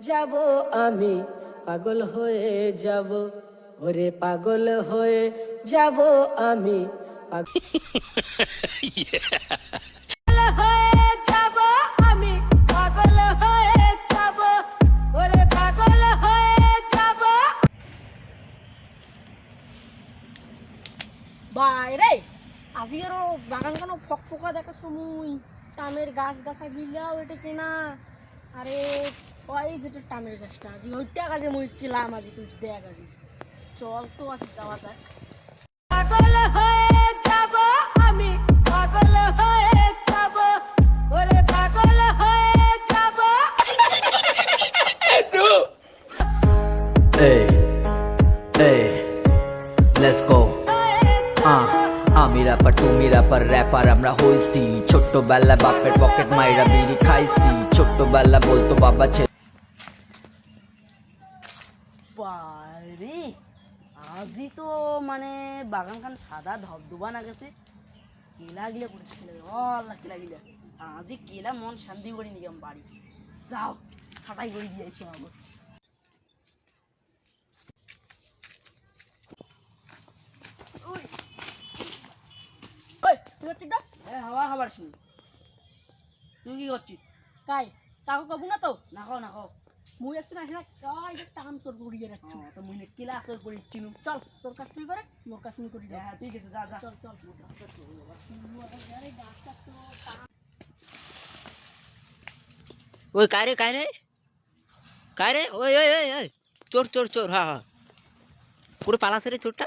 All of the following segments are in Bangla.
যাব আমি, পাগল হয়ে যাব, ওরে পাগল হয়ে যাব আমি, পাগল হয়ে যাব আমি, পাগল হয়ে যাব, ওরে পাগল হয়ে যাব। বাইরে আজি আরো বাগান কেন ফকফকা দেখা সময় টামের গাছ গাছা গিলাও এটা কিনা আরে ওই যেটা টামের গাছটা আজি ওইটা কাজে মুই কিলাম আজি তুই দেখ আজি চল তো আজি যাওয়া যায়। পাগল হয়ে যাব আমি, পাগল হয়ে যাব, ওরে পাগল হয়ে যাব। Hey, hey, let's go. আমি রাপার তুমি রাপার র্যাপার আমরা হইছি ছোট্টবেলা বাপের পকেট মাইরা বিড়ি খাইছি ছোট্টবেলা বলতো বাবা ছেলে বারে আজি তো মানে বাগান খান সাদা ধবধবা না গেছে কেলা গিলা পড়েছে অল্লাহ কেলা গিলা আজি কেলা মন শান্তি করে নিলাম বাড়ি যাও ছাটাই করে দিয়েছি আমাকে ওই তুই করছিস না হাওয়া খাবার শুনি তুই কি করছিস কাই তাকে কবু না তো না খাও না খাও মুই আসছে না হেনা কাই যে টাম তোর গুড়িয়ে রাখছি তো মুই কেলা আসর করে চিনু চল তোর কাজ তুই করে মোর কাজ তুই করি হ্যাঁ ঠিক আছে যা যা চল চল আরে গাছটা তো ওই काय रे ओय ओय ओय ओय चोर चोर चोर हाँ हाँ पुढे पाला रे चोरटा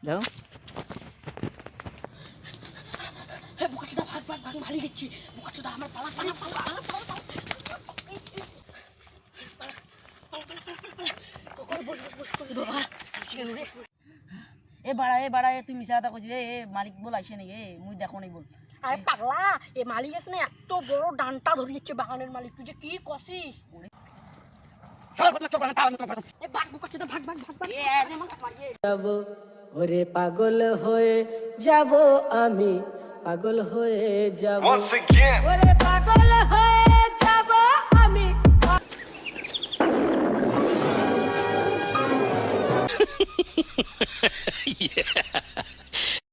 जाऊ হে বুকাচুদা ভাগ ভাগ ভাগ মারি দিচ্ছি বুকাচুদা আমার পালা পালা পালা পালা পালা এ বাড়া তুই মিছা কথা কইছিস এ মালিক বল আইছে নাকি এ মুই দেখো নাই বল আরে পাগলা এ মালিক আছে না এত বড় ডান্টা ধরিয়েছে বাগানের মালিক তুই যে কি কছিস এ ভাগ বুকাচুদা ভাগ ভাগ ভাগ ভাগ এ যেমন মারিয়ে যাব, ওরে পাগল হয়ে যাব আমি, পাগল হয়ে যাব, ওরে পাগল হয়ে